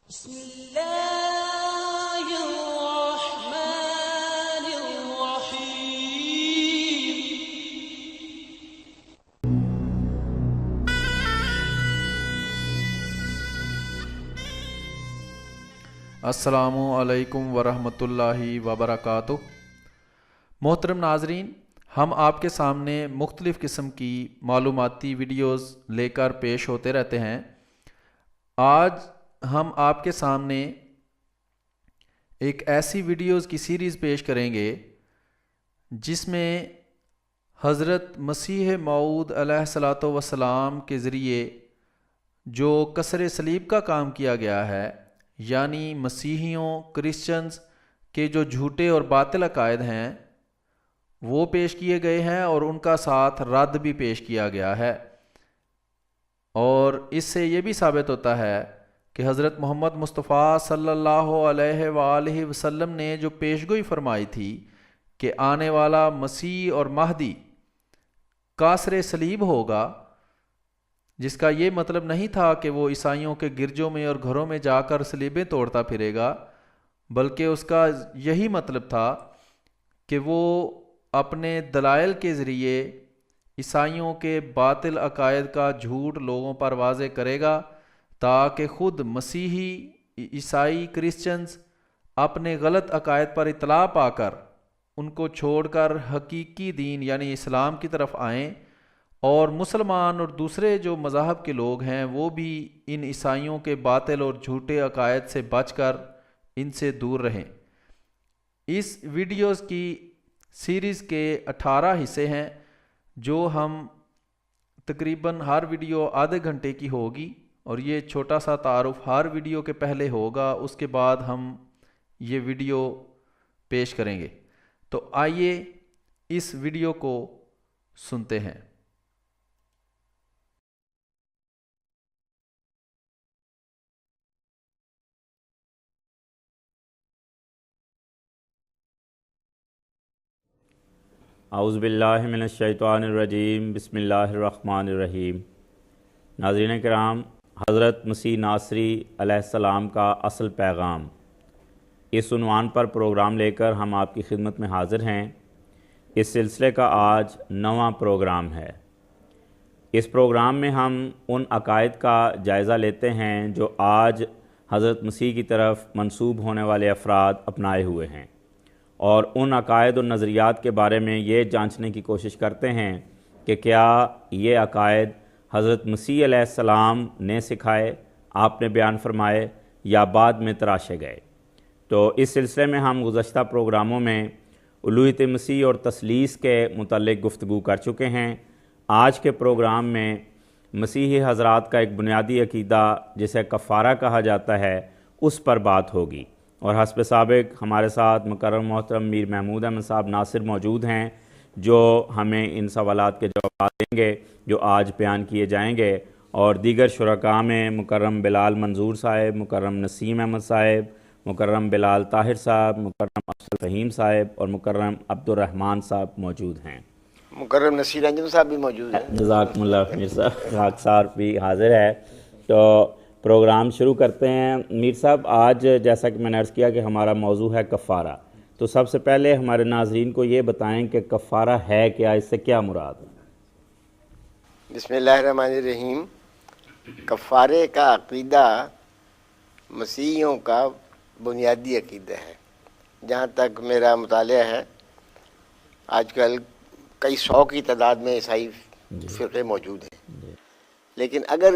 بسم الله الرحمن الرحيم. السلام علیکم ورحمۃ اللہ وبرکاتہ. محترم ناظرین، ہم آپ کے سامنے مختلف قسم کی معلوماتی ویڈیوز لے کر پیش ہوتے رہتے ہیں. آج ہم آپ کے سامنے ایک ایسی ویڈیوز کی سیریز پیش کریں گے جس میں حضرت مسیح موعود علیہ الصلاۃ والسلام کے ذریعے جو کسر صلیب کا کام کیا گیا ہے، یعنی مسیحیوں کرسچنز کے جو جھوٹے اور باطل عقائد ہیں وہ پیش کیے گئے ہیں، اور ان کا ساتھ رد بھی پیش کیا گیا ہے. اور اس سے یہ بھی ثابت ہوتا ہے کہ حضرت محمد مصطفیٰ صلی اللہ علیہ وآلہ وسلم نے جو پیشگوئی فرمائی تھی کہ آنے والا مسیح اور مہدی کاسر صلیب ہوگا، جس کا یہ مطلب نہیں تھا کہ وہ عیسائیوں کے گرجوں میں اور گھروں میں جا کر صلیبیں توڑتا پھرے گا، بلکہ اس کا یہی مطلب تھا کہ وہ اپنے دلائل کے ذریعے عیسائیوں کے باطل عقائد کا جھوٹ لوگوں پر واضح کرے گا، تاکہ خود مسیحی عیسائی کرسچنز اپنے غلط عقائد پر اطلاع پا کر ان کو چھوڑ کر حقیقی دین یعنی اسلام کی طرف آئیں، اور مسلمان اور دوسرے جو مذاہب کے لوگ ہیں وہ بھی ان عیسائیوں کے باطل اور جھوٹے عقائد سے بچ کر ان سے دور رہیں. اس ویڈیوز کی سیریز کے 18 حصے ہیں، جو ہم تقریباً ہر ویڈیو آدھے گھنٹے کی ہوگی، اور یہ چھوٹا سا تعارف ہر ویڈیو کے پہلے ہوگا، اس کے بعد ہم یہ ویڈیو پیش کریں گے. تو آئیے اس ویڈیو کو سنتے ہیں. اعوذ باللہ من الشیطان الرجیم. بسم اللہ الرحمن الرحیم. ناظرین کرام، حضرت مسیح ناصری علیہ السلام کا اصل پیغام، اس عنوان پر پروگرام لے کر ہم آپ کی خدمت میں حاضر ہیں. اس سلسلے کا آج 9واں پروگرام ہے. اس پروگرام میں ہم ان عقائد کا جائزہ لیتے ہیں جو آج حضرت مسیح کی طرف منسوب ہونے والے افراد اپنائے ہوئے ہیں، اور ان عقائد و نظریات کے بارے میں یہ جانچنے کی کوشش کرتے ہیں کہ کیا یہ عقائد حضرت مسیح علیہ السلام نے سکھائے، آپ نے بیان فرمائے، یا بعد میں تراشے گئے. تو اس سلسلے میں ہم گزشتہ پروگراموں میں الوہیت مسیح اور تثلیث کے متعلق گفتگو کر چکے ہیں. آج کے پروگرام میں مسیحی حضرات کا ایک بنیادی عقیدہ جسے کفارہ کہا جاتا ہے اس پر بات ہوگی، اور حسب سابق ہمارے ساتھ مکرم محترم میر محمود احمد صاحب ناصر موجود ہیں، جو ہمیں ان سوالات کے جوابات دیں گے جو آج بیان کیے جائیں گے. اور دیگر شرکاء میں مکرم بلال منظور صاحب، مکرم نسیم احمد صاحب، مکرم بلال طاہر صاحب، مکرم افضل فہیم صاحب اور مکرم عبدالرحمن صاحب موجود ہیں. مکرم نصیر انجم صاحب بھی موجود ہیں. جزاکم اللہ خیر صاحب. خاک صاحب بھی حاضر ہے. تو پروگرام شروع کرتے ہیں. میر صاحب، آج جیسا کہ میں نے عرض کیا کہ ہمارا موضوع ہے کفارہ، تو سب سے پہلے ہمارے ناظرین کو یہ بتائیں کہ کفارہ ہے کیا، اس سے کیا مراد ہے؟ بسم اللہ الرحمن الرحیم. کفارے کا عقیدہ مسیحیوں کا بنیادی عقیدہ ہے. جہاں تک میرا مطالعہ ہے، آج کل کئی 100 کی تعداد میں عیسائی فرقے موجود ہیں، لیکن اگر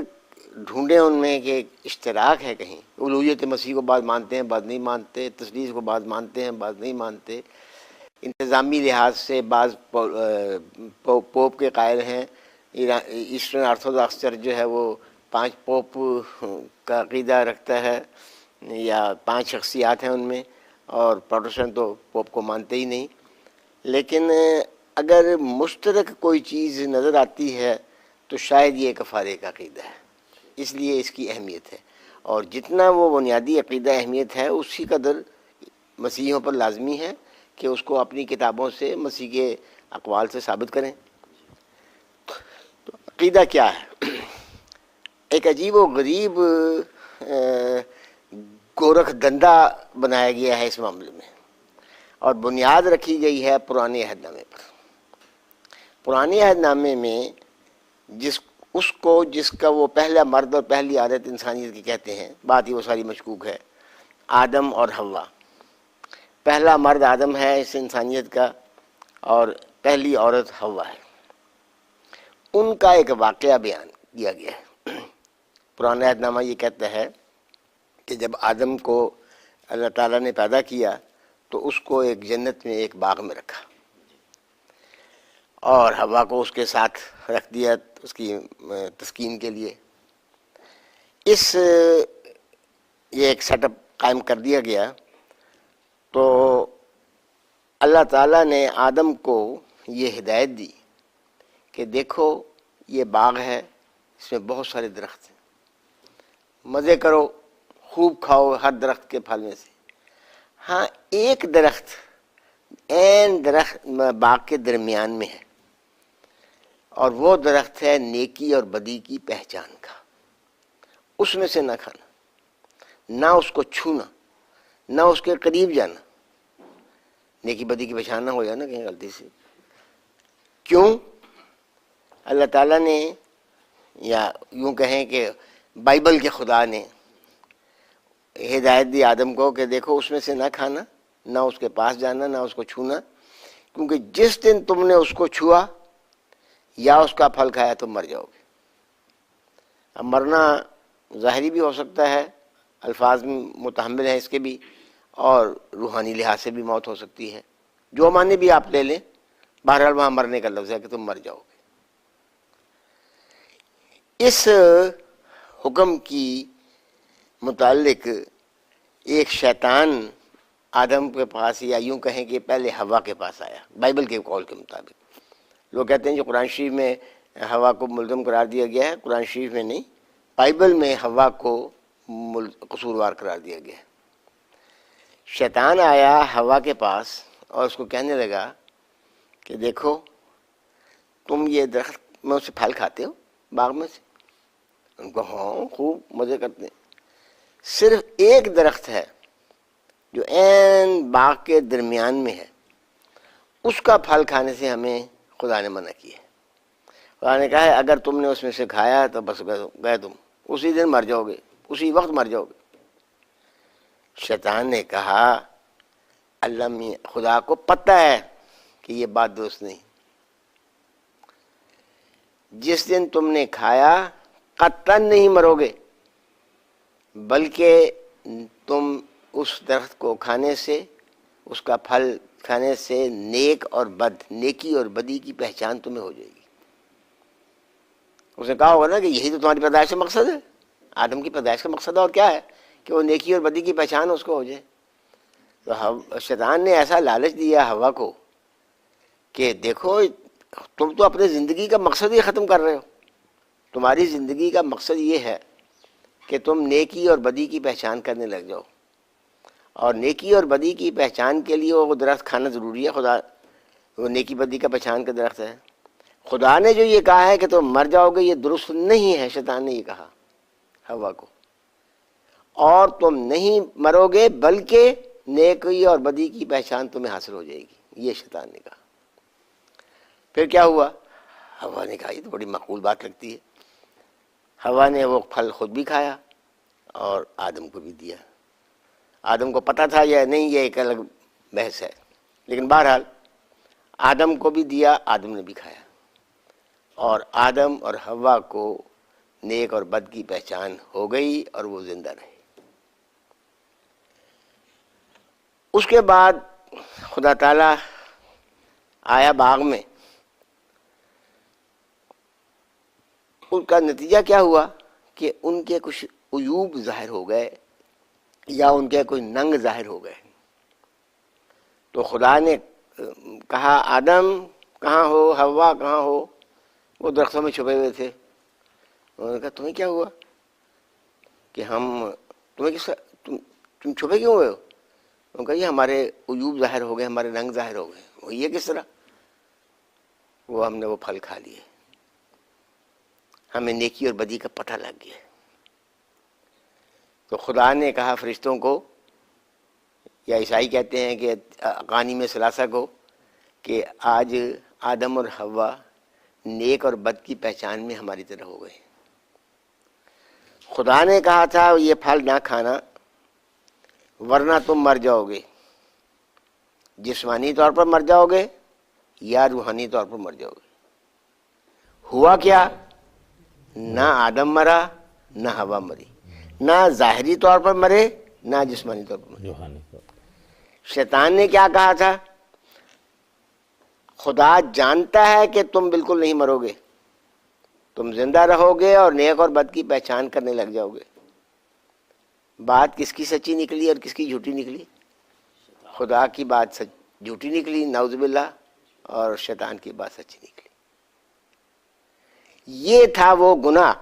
ڈھونڈیں ان میں کہ اشتراک ہے کہیں، الوہیت مسیح کو بعض مانتے ہیں بعض نہیں مانتے، تثلیث کو بعض مانتے ہیں بعض نہیں مانتے، انتظامی لحاظ سے بعض پوپ کے قائل ہیں. ایسٹرن آرتھوڈاکس چرچ جو ہے وہ 5 پوپ کا عقیدہ رکھتا ہے، یا 5 شخصیات ہیں ان میں، اور پروٹسٹنٹ تو پوپ کو مانتے ہی نہیں. لیکن اگر مشترک کوئی چیز نظر آتی ہے تو شاید یہ کفارے کا عقیدہ ہے، اس لیے اس کی اہمیت ہے. اور جتنا وہ بنیادی عقیدہ اہمیت ہے، اسی قدر مسیحیوں پر لازمی ہے کہ اس کو اپنی کتابوں سے، مسیح کے اقوال سے ثابت کریں. تو عقیدہ کیا ہے؟ ایک عجیب و غریب گورکھ دندہ بنایا گیا ہے اس معاملے میں، اور بنیاد رکھی گئی ہے پرانے عہد نامے پر۔ پرانے عہد نامے میں جس کا وہ پہلا مرد اور پہلی عادت انسانیت کی کہتے ہیں، بات ہی وہ ساری مشکوک ہے، آدم اور حوا۔ پہلا مرد آدم ہے اس انسانیت کا، اور پہلی عورت حوا ہے۔ ان کا ایک واقعہ بیان کیا گیا ہے۔ پرانا عہد نامہ یہ کہتا ہے کہ جب آدم کو اللہ تعالیٰ نے پیدا کیا تو اس کو ایک جنت میں ایک باغ میں رکھا، اور حوا کو اس کے ساتھ رکھ دیا اس کی تسکین کے لیے۔ یہ ایک سیٹ اپ قائم کر دیا گیا، تو اللہ تعالیٰ نے آدم کو یہ ہدایت دی کہ دیکھو یہ باغ ہے، اس میں بہت سارے درخت ہیں، مزے کرو، خوب کھاؤ ہر درخت کے پھل میں سے۔ ہاں ایک درخت درخت باغ کے درمیان میں ہے، اور وہ درخت ہے نیکی اور بدی کی پہچان کا۔ اس میں سے نہ کھانا، نہ اس کو چھونا، نہ اس کے قریب جانا۔ نیکی بدی کی پہچان نہ ہو جائے نا کہیں غلطی سے۔ کیوں؟ اللہ تعالیٰ نے، یا یوں کہیں کہ بائبل کے خدا نے ہدایت دی آدم کو کہ دیکھو اس میں سے نہ کھانا، نہ اس کے پاس جانا، نہ اس کو چھونا، کیونکہ جس دن تم نے اس کو چھوا یا اس کا پھل کھایا تو مر جاؤ گے۔ اب مرنا ظاہری بھی ہو سکتا ہے، الفاظ میں متحمل ہیں اس کے بھی، اور روحانی لحاظ سے بھی موت ہو سکتی ہے، جو معنی بھی آپ لے لیں، بہرحال وہاں مرنے کا لفظ ہے کہ تم مر جاؤ گے۔ اس حکم کی متعلق ایک شیطان آدم کے پاس، یا یوں کہیں کہ پہلے حوا کے پاس آیا، بائبل کے قول کے مطابق۔ لوگ کہتے ہیں جو قرآن شریف میں حوا کو ملزم قرار دیا گیا ہے، قرآن شریف میں نہیں، بائبل میں حوا کو قصوروار قرار دیا گیا ہے۔ شیطان آیا حوا کے پاس اور اس کو کہنے لگا کہ دیکھو تم یہ درخت میں سے پھل کھاتے ہو باغ میں سے؟ ان کو ہاں خوب مزے کرتے ہیں۔ صرف ایک درخت ہے جو عین باغ کے درمیان میں ہے، اس کا پھل کھانے سے ہمیں خدا نے منع کیا ہے۔ خدا نے کہا ہے اگر تم نے اس میں سے کھایا تو بس گئے تم، اسی دن مر جاؤ گے، اسی وقت مر جاؤ گے۔ شیطان نے کہا خدا کو پتہ ہے کہ یہ بات درست نہیں، جس دن تم نے کھایا قطعاً نہیں مرو گے، بلکہ تم اس درخت کو کھانے سے، اس کا پھل کھانے سے نیک اور بد، نیکی اور بدی کی پہچان تمہیں ہو جائے گی۔ اس نے کہا ہوگا نا کہ یہی تو تمہاری پیدائش کا مقصد ہے، آدم کی پیدائش کا مقصد ہے، اور کیا ہے کہ وہ نیکی اور بدی کی پہچان اس کو ہو جائے۔ تو شیطان نے ایسا لالچ دیا حوا کو کہ دیکھو تم تو اپنے زندگی کا مقصد ہی ختم کر رہے ہو، تمہاری زندگی کا مقصد یہ ہے کہ تم نیکی اور بدی کی پہچان کرنے لگ جاؤ، اور نیکی اور بدی کی پہچان کے لیے وہ درخت کھانا ضروری ہے۔ خدا وہ نیکی بدی کا پہچان کا درخت ہے۔ خدا نے جو یہ کہا ہے کہ تم مر جاؤ گے یہ درست نہیں ہے، شیطان نے یہ کہا حوا کو، اور تم نہیں مرو گے بلکہ نیکی اور بدی کی پہچان تمہیں حاصل ہو جائے گی، یہ شیطان نے کہا۔ پھر کیا ہوا؟ حوا نے کہا یہ تو بڑی معقول بات لگتی ہے۔ حوا نے وہ پھل خود بھی کھایا اور آدم کو بھی دیا۔ آدم کو پتہ تھا یا نہیں یہ ایک الگ بحث ہے، لیکن بہرحال آدم کو بھی دیا، آدم نے بھی کھایا، اور آدم اور حوا کو نیک اور بد کی پہچان ہو گئی اور وہ زندہ رہے۔ اس کے بعد خدا تعالیٰ آیا باغ میں۔ ان کا نتیجہ کیا ہوا کہ ان کے کچھ عیوب ظاہر ہو گئے، یا ان کے کوئی ننگ ظاہر ہو گئے۔ تو خدا نے کہا آدم کہاں ہو، حوا کہاں ہو؟ وہ درختوں میں چھپے ہوئے تھے۔ انہوں نے کہا تمہیں کیا ہوا کہ تم چھپے کیوں ہوئے ہو؟ انہوں نے کہا یہ ہمارے عیوب ظاہر ہو گئے، ہمارے رنگ ظاہر ہو گئے۔ وہ یہ کس طرح؟ وہ ہم نے وہ پھل کھا لیے، ہمیں نیکی اور بدی کا پتہ لگ گیا۔ تو خدا نے کہا فرشتوں کو یا عیسائی کہتے ہیں کہ اقانی میں ثلاثہ کو، کہ آج آدم اور حوا نیک اور بد کی پہچان میں ہماری طرح ہو گئے. خدا نے کہا تھا یہ پھل نہ کھانا ورنہ تم مر جاؤ گے، جسمانی طور پر مر جاؤ گے یا روحانی طور پر مر جاؤ گے. ہوا کیا؟ نہ آدم مرا نہ حوا مری، نہ ظاہری طور پر مرے نہ جسمانی طور پر مرے. شیطان نے کیا کہا تھا؟ خدا جانتا ہے کہ تم بالکل نہیں مرو گے، تم زندہ رہو گے اور نیک اور بد کی پہچان کرنے لگ جاؤ گے. بات کس کی سچی نکلی اور کس کی جھوٹی نکلی؟ خدا کی بات جھوٹی نکلی نعوذ باللہ، اور شیطان کی بات سچی نکلی. یہ تھا وہ گناہ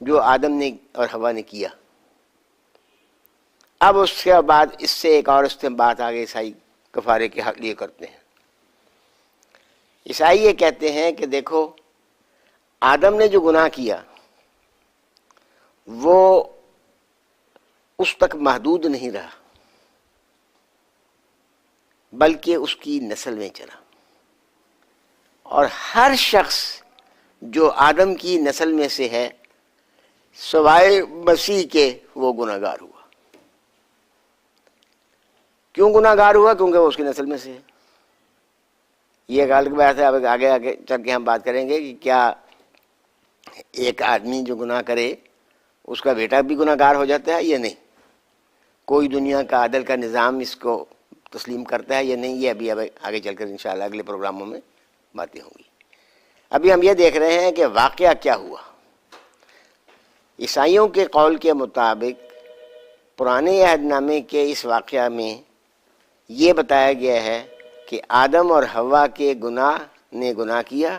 جو آدم نے اور حوا نے کیا. اب اس کے بعد اس سے ایک اور استنباط آگے عیسائی کفارے کے حق لیے کرتے ہیں. عیسائی یہ کہتے ہیں کہ دیکھو آدم نے جو گناہ کیا وہ اس تک محدود نہیں رہا، بلکہ اس کی نسل میں چلا، اور ہر شخص جو آدم کی نسل میں سے ہے سوائے مسیح کے وہ گناہ گار ہوا. کیوں گناہ گار ہوا؟ کیونکہ وہ اس کی نسل میں سے ہے. یہ ایک الگ بات ہے، اب آگے آگے چل کے ہم بات کریں گے کہ کیا ایک آدمی جو گناہ کرے اس کا بیٹا بھی گناہ گار ہو جاتا ہے یا نہیں. کوئی دنیا کا عدل کا نظام اس کو تسلیم کرتا ہے یا نہیں، یہ ابھی آگے چل کر انشاءاللہ اگلے پروگراموں میں باتیں ہوں گی. ابھی ہم یہ دیکھ رہے ہیں کہ واقعہ کیا ہوا. عیسائیوں کے قول کے مطابق پرانے عہد نامے کے اس واقعہ میں یہ بتایا گیا ہے کہ آدم اور حوا کے گناہ نے گناہ کیا،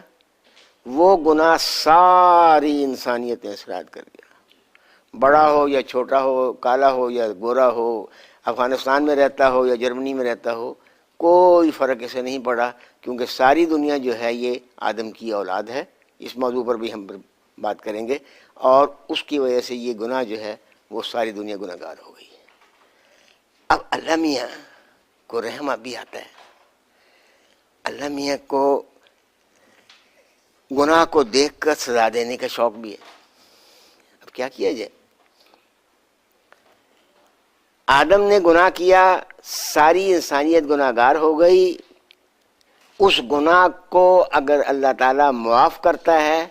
وہ گناہ ساری انسانیت نے انسداد کر دیا. بڑا ہو یا چھوٹا ہو، کالا ہو یا گورا ہو، افغانستان میں رہتا ہو یا جرمنی میں رہتا ہو، کوئی فرق اسے نہیں پڑا، کیونکہ ساری دنیا جو ہے یہ آدم کی اولاد ہے. اس موضوع پر بھی ہم بات کریں گے، اور اس کی وجہ سے یہ گناہ جو ہے وہ ساری دنیا گناہ گار ہو گئی. اب اللہ میاں کو رحم بھی آتا ہے، اللہ میاں کو گناہ کو دیکھ کر سزا دینے کا شوق بھی ہے. اب کیا کیا جائے؟ آدم نے گناہ کیا، ساری انسانیت گناہ گار ہو گئی. اس گناہ کو اگر اللہ تعالیٰ معاف کرتا ہے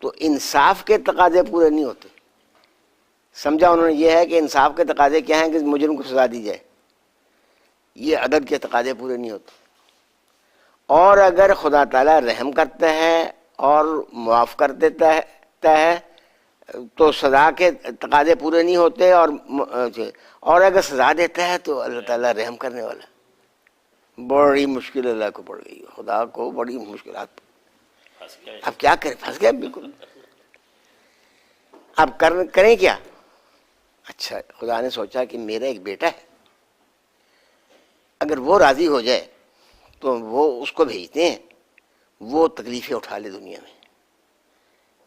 تو انصاف کے تقاضے پورے نہیں ہوتے. سمجھا انہوں نے یہ ہے کہ انصاف کے تقاضے کیا ہیں کہ مجرم کو سزا دی جائے، یہ عدل کے تقاضے پورے نہیں ہوتے. اور اگر خدا تعالیٰ رحم کرتا ہے اور معاف کر دیتا ہے تو سزا کے تقاضے پورے نہیں ہوتے، اور اگر سزا دیتا ہے تو اللہ تعالیٰ رحم کرنے والا. بڑی مشکل اللہ کو پڑ گئی، خدا کو بڑی مشکلات. اب کیا کریں؟ پھنس گئے بالکل. اب کریں کیا؟ اچھا خدا نے سوچا کہ میرا ایک بیٹا ہے، اگر وہ راضی ہو جائے تو وہ اس کو بھیجتے ہیں، وہ تکلیفیں اٹھا لے دنیا میں،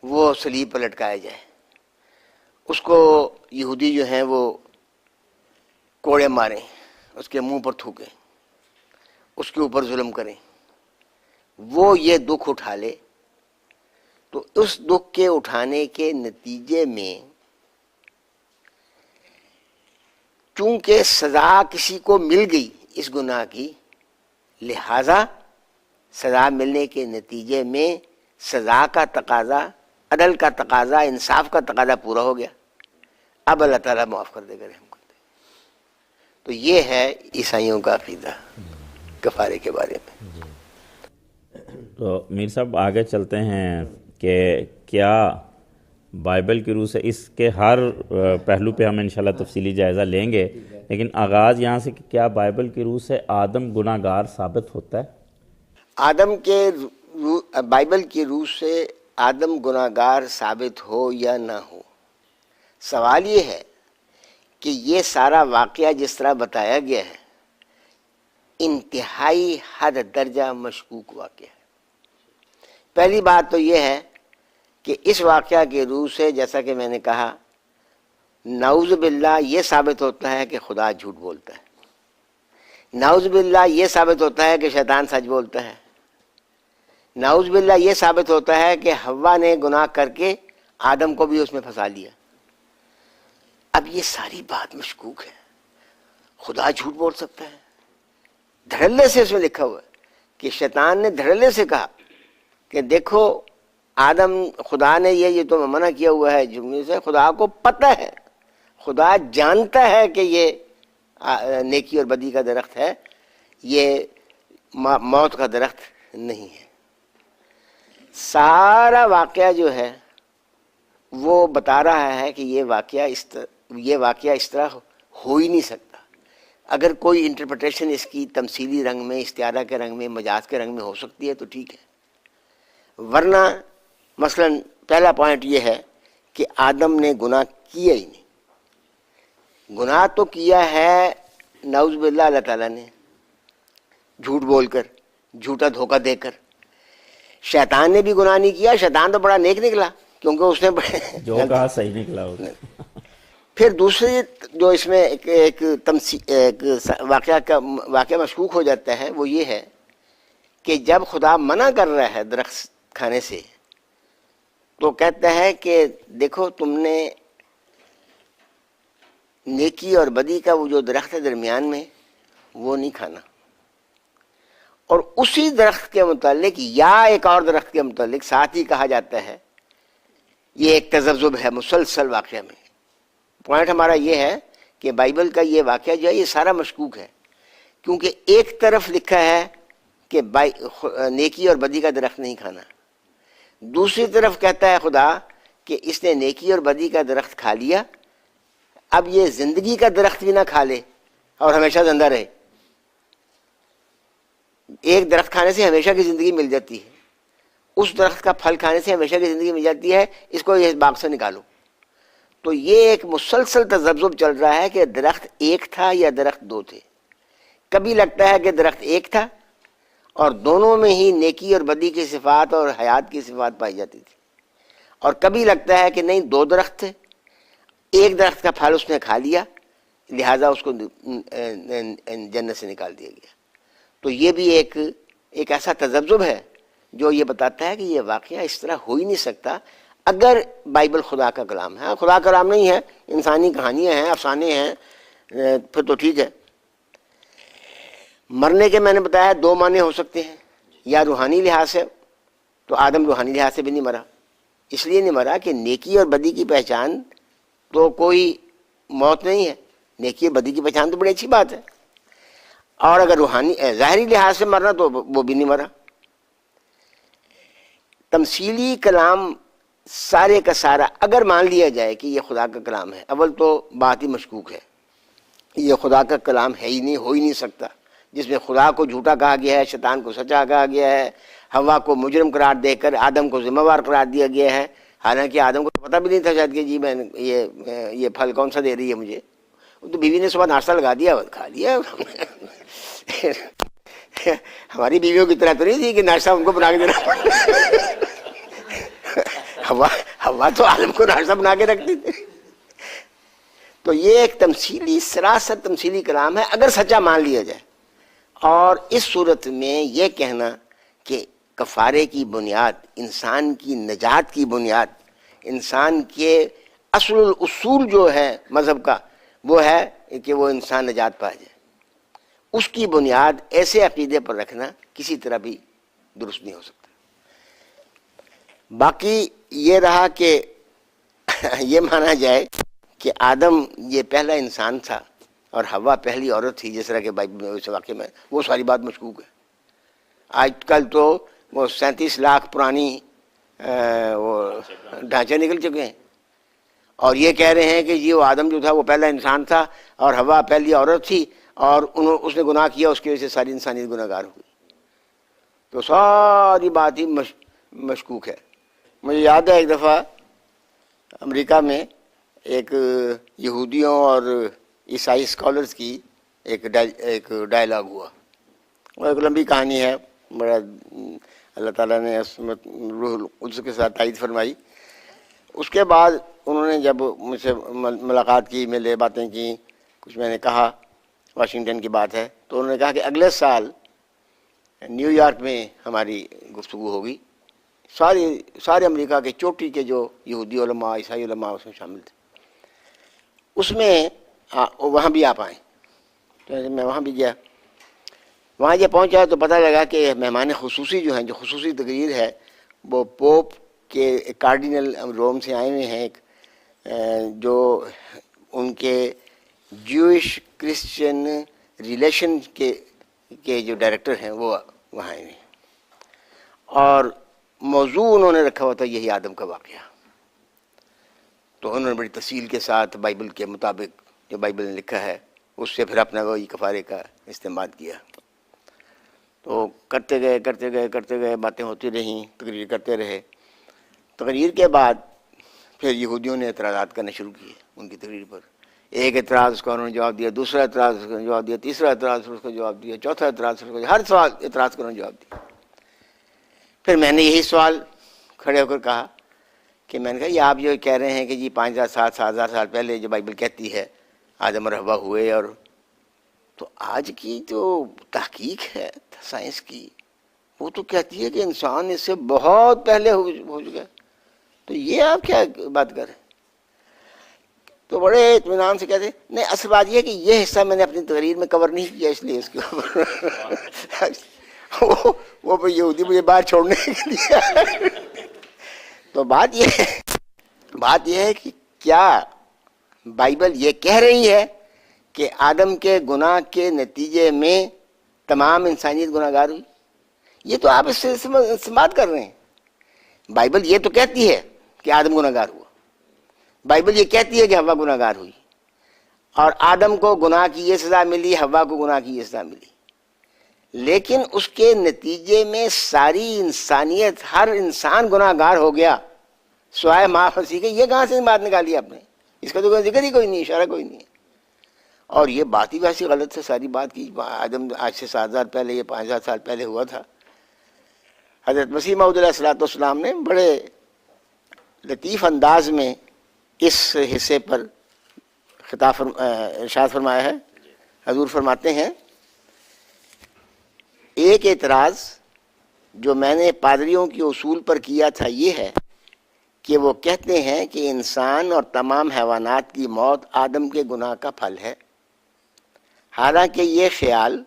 وہ صلیب پر لٹکایا جائے، اس کو یہودی جو ہیں وہ کوڑے ماریں، اس کے منہ پر تھوکیں، اس کے اوپر ظلم کریں، وہ یہ دکھ اٹھا لے. تو اس دکھ کے اٹھانے کے نتیجے میں چونکہ سزا کسی کو مل گئی اس گناہ کی، لہذا سزا ملنے کے نتیجے میں سزا کا تقاضا، عدل کا تقاضا، انصاف کا تقاضا پورا ہو گیا. اب اللہ تعالیٰ معاف کر دے گا، رحم کر دے گا. تو یہ ہے عیسائیوں کا عقیدہ کفارے کے بارے میں. تو میر صاحب آگے چلتے ہیں کہ کیا بائبل کی روح سے اس کے ہر پہلو پہ ہم انشاءاللہ تفصیلی جائزہ لیں گے، لیکن آغاز یہاں سے کہ کیا بائبل کی روح سے آدم گناہ گار ثابت ہوتا ہے؟ بائبل کی روح سے آدم گناہ گار ثابت ہو یا نہ ہو، سوال یہ ہے کہ یہ سارا واقعہ جس طرح بتایا گیا ہے انتہائی حد درجہ مشکوک واقعہ ہے. پہلی بات تو یہ ہے کہ اس واقعہ کے روح سے، جیسا کہ میں نے کہا، نعوذ باللہ یہ ثابت ہوتا ہے کہ خدا جھوٹ بولتا ہے. نعوذ باللہ یہ ثابت ہوتا ہے کہ شیطان سچ بولتا ہے، نعوذ باللہ یہ ثابت ہوتا ہے کہ حوا نے گناہ کر کے آدم کو بھی اس میں پھنسا لیا۔ اب یہ ساری بات مشکوک ہے، خدا جھوٹ بول سکتا ہے؟ دھڑلے سے اس میں لکھا ہوا ہے کہ شیطان نے دھڑلے سے کہا کہ دیکھو آدم، خدا نے یہ تو منع کیا ہوا ہے جملے سے، خدا کو پتہ ہے، خدا جانتا ہے کہ یہ نیکی اور بدی کا درخت ہے، یہ موت کا درخت نہیں ہے۔ سارا واقعہ جو ہے وہ بتا رہا ہے کہ یہ واقعہ اس طرح ہو ہی نہیں سکتا۔ اگر کوئی انٹرپریٹیشن اس کی تمثیلی رنگ میں، استعارہ کے رنگ میں، مجاز کے رنگ میں ہو سکتی ہے تو ٹھیک ہے، ورنہ مثلا پہلا پوائنٹ یہ ہے کہ آدم نے گناہ کیا ہی نہیں۔ گناہ تو کیا ہے نعوذ باللہ اللہ تعالیٰ نے، جھوٹ بول کر، جھوٹا دھوکہ دے کر۔ شیطان نے بھی گناہ نہیں کیا، شیطان تو بڑا نیک نکلا کیونکہ اس نے جو کہا صحیح نکلا ہوگا۔ پھر دوسری جو اس میں ایک واقعہ مشکوک ہو جاتا ہے وہ یہ ہے کہ جب خدا منع کر رہا ہے درخت کھانے سے تو کہتا ہے کہ دیکھو تم نے نیکی اور بدی کا وہ جو درخت ہے درمیان میں وہ نہیں کھانا، اور اسی درخت کے متعلق یا ایک اور درخت کے متعلق ساتھ ہی کہا جاتا ہے۔ یہ ایک تذبذب ہے مسلسل واقعہ میں۔ پوائنٹ ہمارا یہ ہے کہ بائبل کا یہ واقعہ جو ہے یہ سارا مشکوک ہے، کیونکہ ایک طرف لکھا ہے کہ نیکی اور بدی کا درخت نہیں کھانا، دوسری طرف کہتا ہے خدا کہ اس نے نیکی اور بدی کا درخت کھا لیا، اب یہ زندگی کا درخت بھی نہ کھا لے اور ہمیشہ زندہ رہے۔ ایک درخت کھانے سے ہمیشہ کی زندگی مل جاتی ہے، اس درخت کا پھل کھانے سے ہمیشہ کی زندگی مل جاتی ہے، اس کو اس باغ سے نکالو۔ تو یہ ایک مسلسل تذبذب چل رہا ہے کہ درخت ایک تھا یا درخت دو تھے۔ کبھی لگتا ہے کہ درخت ایک تھا اور دونوں میں ہی نیکی اور بدی کی صفات اور حیات کی صفات پائی جاتی تھی، اور کبھی لگتا ہے کہ نہیں دو درخت تھے، ایک درخت کا پھل اس نے کھا لیا لہٰذا اس کو جنت سے نکال دیا گیا۔ تو یہ بھی ایک ایسا تذبذب ہے جو یہ بتاتا ہے کہ یہ واقعہ اس طرح ہو ہی نہیں سکتا اگر بائبل خدا کا کلام ہے۔ خدا کا کلام نہیں ہے، انسانی کہانیاں ہیں، افسانے ہیں، پھر تو ٹھیک ہے۔ مرنے کے میں نے بتایا دو معنی ہو سکتے ہیں، یا روحانی لحاظ سے تو آدم روحانی لحاظ سے بھی نہیں مرا، اس لیے نہیں مرا کہ نیکی اور بدی کی پہچان تو کوئی موت نہیں ہے، نیکی اور بدی کی پہچان تو بڑی اچھی بات ہے، اور اگر روحانی ظاہری لحاظ سے مرنا تو وہ بھی نہیں مرا۔ تمثیلی کلام سارے کا سارا اگر مان لیا جائے کہ یہ خدا کا کلام ہے، اول تو بات ہی مشکوک ہے، یہ خدا کا کلام ہے ہی نہیں، ہو ہی نہیں سکتا، جس میں خدا کو جھوٹا کہا گیا ہے، شیطان کو سچا کہا گیا ہے، حوا کو مجرم قرار دے کر آدم کو ذمہ وار قرار دیا گیا ہے، حالانکہ آدم کو پتہ بھی نہیں تھا شاید کہ جی میں یہ پھل کون سا دے رہی ہے مجھے، وہ تو بیوی نے صبح ناشتہ لگا دیا کھا لیا۔ ہماری بیویوں کی طرح تو نہیں تھی کہ ناشتہ ان کو بنا کے دینا، ہوا تو آدم کو ناشتہ بنا کے رکھتی تھی۔ تو یہ ایک تمثیلی، سراسر تمثیلی کلام ہے اگر سچا مان لیا جائے، اور اس صورت میں یہ کہنا کہ کفارے کی بنیاد، انسان کی نجات کی بنیاد، انسان کے اصل الاصول جو ہے مذہب کا وہ ہے کہ وہ انسان نجات پا جائے، اس کی بنیاد ایسے عقیدے پر رکھنا کسی طرح بھی درست نہیں ہو سکتا۔ باقی یہ رہا کہ یہ مانا جائے کہ آدم یہ پہلا انسان تھا اور حوا پہلی عورت تھی، جس طرح کہ بائبل میں اس واقعے میں، وہ ساری بات مشکوک ہے۔ آج کل تو وہ 37 لاکھ پرانی وہ ڈھانچے نکل چکے ہیں، اور یہ کہہ رہے ہیں کہ جی وہ آدم جو تھا وہ پہلا انسان تھا اور حوا پہلی عورت تھی، اور اس نے گناہ کیا، اس کی وجہ سے ساری انسانیت گناہ گار ہوئی۔ تو ساری بات ہی مشکوک ہے۔ مجھے یاد ہے ایک دفعہ امریکہ میں ایک یہودیوں اور عیسائی اسکالرز کی ایک ڈائلاگ ہوا، وہ ایک لمبی کہانی ہے، بڑا اللہ تعالیٰ نے اس میں روح القدس کے ساتھ تائید فرمائی۔ اس کے بعد انہوں نے جب مجھ سے ملاقات کی، ملے، باتیں کی، کچھ میں نے کہا، واشنگٹن کی بات ہے، تو انہوں نے کہا کہ اگلے سال نیو یارک میں ہماری گفتگو ہوگی، سارے امریکہ کے چوٹی کے جو یہودی علماء، عیسائی علماء اس میں شامل تھے، اس میں وہاں بھی آپ آئیں۔ تو میں وہاں بھی گیا، وہاں جب پہنچا تو پتہ لگا کہ مہمان خصوصی جو ہیں، جو خصوصی تقریر ہے، وہ پوپ کے کارڈینل روم سے آئے ہوئے ہیں، ایک جو ان کے جوئش کرسچن ریلیشن کے جو ڈائریکٹر ہیں وہ وہاں آئے ہوئے ہیں، اور موضوع انہوں نے رکھا ہوا تھا یہی آدم کا واقعہ۔ تو انہوں نے بڑی تفصیل کے ساتھ بائبل کے مطابق جو بائبل نے لکھا ہے اس سے پھر اپنا وہی کفارے کا استعمال کیا۔ تو کرتے گئے باتیں ہوتی رہیں، تقریر کرتے رہے۔ تقریر کے بعد پھر یہودیوں نے اعتراضات کرنا شروع کیے ان کی تقریر پر۔ ایک اعتراض اس کا انہوں نے جواب دیا، دوسرا اعتراض اس کا جواب دیا، تیسرا اعتراض اس کا جواب دیا، چوتھا اعتراض اس کا، ہر سوال اعتراض کا انہوں نے جواب دیا۔ پھر میں نے یہی سوال کھڑے ہو کر کہا کہ میں نے کہا یہ آپ جو کہہ رہے ہیں کہ جی 5000 سال پہلے جو بائبل کہتی ہے آدم اور حوا ہوئے، اور تو آج کی جو تحقیق ہے سائنس کی وہ تو کہتی ہے کہ انسان اس سے بہت پہلے ہو چکا ہے، تو یہ آپ کیا بات کر رہے ہیں؟ تو بڑے اطمینان سے کہتے ہیں نہیں، اصل بات یہ ہے کہ یہ حصہ میں نے اپنی تقریر میں کور نہیں کیا، اس لیے اس کے اوپر وہ یہودی مجھے باہر چھوڑنے کے لیے۔ تو بات یہ ہے کہ کیا بائبل یہ کہہ رہی ہے کہ آدم کے گناہ کے نتیجے میں تمام انسانیت گناہ گار ہوئی؟ یہ تو آپ اس سے استنباط کر رہے ہیں۔ بائبل یہ تو کہتی ہے کہ آدم گناہ گار ہوا، بائبل یہ کہتی ہے کہ حوا گناہ گار ہوئی، اور آدم کو گناہ کی یہ سزا ملی، حوا کو گناہ کی یہ سزا ملی، لیکن اس کے نتیجے میں ساری انسانیت، ہر انسان گناہ گار ہو گیا سوائے ماں مسیح کے۔ یہ کہاں سے بات نکالی آپ نے؟ اس کا تو کوئی ذکر ہی کوئی نہیں، اشارہ کوئی نہیں ہے، اور یہ بات ہی ویسی غلط سے ساری بات کی۔ آدم آج سے 7000 پہلے، یہ 5000 سال پہلے ہوا تھا۔ حضرت مسیح موعود علیہ السلام نے بڑے لطیف انداز میں اس حصے پر خطاب ارشاد فرمایا ہے۔ حضور فرماتے ہیں ایک اعتراض جو میں نے پادریوں کے اصول پر کیا تھا یہ ہے کہ وہ کہتے ہیں کہ انسان اور تمام حیوانات کی موت آدم کے گناہ کا پھل ہے، حالانکہ یہ خیال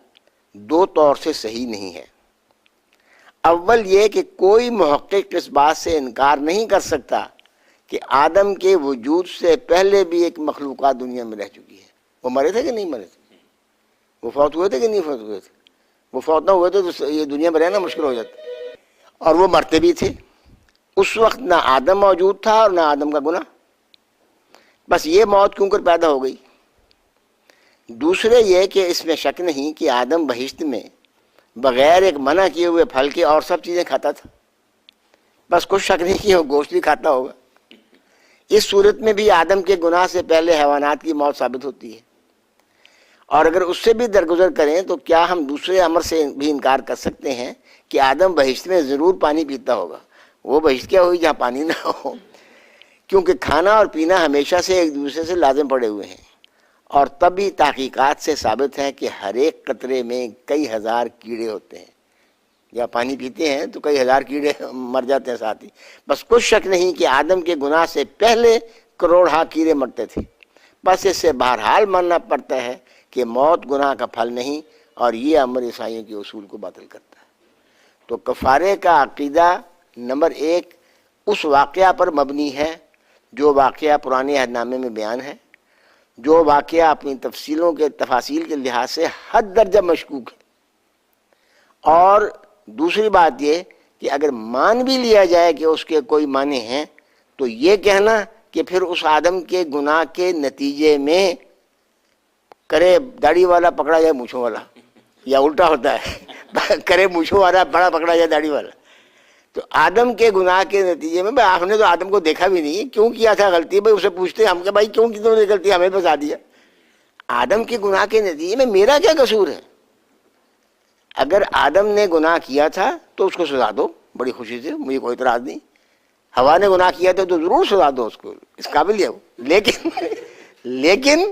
دو طور سے صحیح نہیں ہے۔ اول یہ کہ کوئی محقق اس بات سے انکار نہیں کر سکتا کہ آدم کے وجود سے پہلے بھی ایک مخلوقات دنیا میں رہ چکی ہے۔ وہ مرے تھے کہ نہیں مرے تھے؟ وہ فوت ہوئے تھے کہ نہیں فوت ہوئے تھے؟ وہ فوت نہ ہوئے تھے تو یہ دنیا میں رہنا مشکل ہو جاتا، اور وہ مرتے بھی تھے۔ اس وقت نہ آدم موجود تھا اور نہ آدم کا گناہ، بس یہ موت کیوں کر پیدا ہو گئی۔ دوسرے یہ کہ اس میں شک نہیں کہ آدم بہشت میں بغیر ایک منع کیے ہوئے پھل کے اور سب چیزیں کھاتا تھا، بس کچھ شک نہیں کہ وہ گوشت بھی کھاتا ہوگا۔ اس صورت میں بھی آدم کے گناہ سے پہلے حیوانات کی موت ثابت ہوتی ہے، اور اگر اس سے بھی درگزر کریں تو کیا ہم دوسرے امر سے بھی انکار کر سکتے ہیں کہ آدم بہشت میں ضرور پانی پیتا ہوگا؟ وہ بہشت کیا ہوئی جہاں پانی نہ ہو، کیونکہ کھانا اور پینا ہمیشہ سے ایک دوسرے سے لازم پڑے ہوئے ہیں، اور تب بھی تحقیقات سے ثابت ہے کہ ہر ایک قطرے میں کئی ہزار کیڑے ہوتے ہیں۔ یا پانی پیتے ہیں تو کئی ہزار کیڑے مر جاتے ہیں ساتھ ہی۔ بس کچھ شک نہیں کہ آدم کے گناہ سے پہلے کروڑہا کیڑے مرتے تھے۔ بس اس سے بہرحال ماننا پڑتا ہے کہ موت گناہ کا پھل نہیں، اور یہ امر عیسائیوں کے اصول کو باطل کرتا ہے۔ تو کفارے کا عقیدہ نمبر 1 اس واقعہ پر مبنی ہے جو واقعہ پرانے عہد نامے میں بیان ہے، جو واقعہ اپنی تفاصیل کے لحاظ سے حد درجہ مشکوک ہے۔ اور دوسری بات یہ کہ اگر مان بھی لیا جائے کہ اس کے کوئی معنی ہیں، تو یہ کہنا کہ پھر اس آدم کے گناہ کے نتیجے میں کرے داڑھی والا پکڑا جائے مونچھوں والا، یا الٹا ہوتا ہے کرے مونچھوں والا بڑا پکڑا جائے داڑھی والا۔ تو آدم کے گناہ کے نتیجے میں آپ نے تو آدم کو دیکھا بھی نہیں، کیوں کیا تھا غلطی؟ بھائی اسے پوچھتے ہم کہ بھائی کیوں کی تم نے غلطی ہمیں بتا دیا؟ آدم کے گناہ کے نتیجے میں میرا کیا قصور ہے؟ اگر آدم نے گناہ کیا تھا تو اس کو سزا دو بڑی خوشی سے، مجھے کوئی اعتراض نہیں۔ حوا نے گناہ کیا تھا تو ضرور سزا دو اس کو، اس قابل ہے وہ۔ لیکن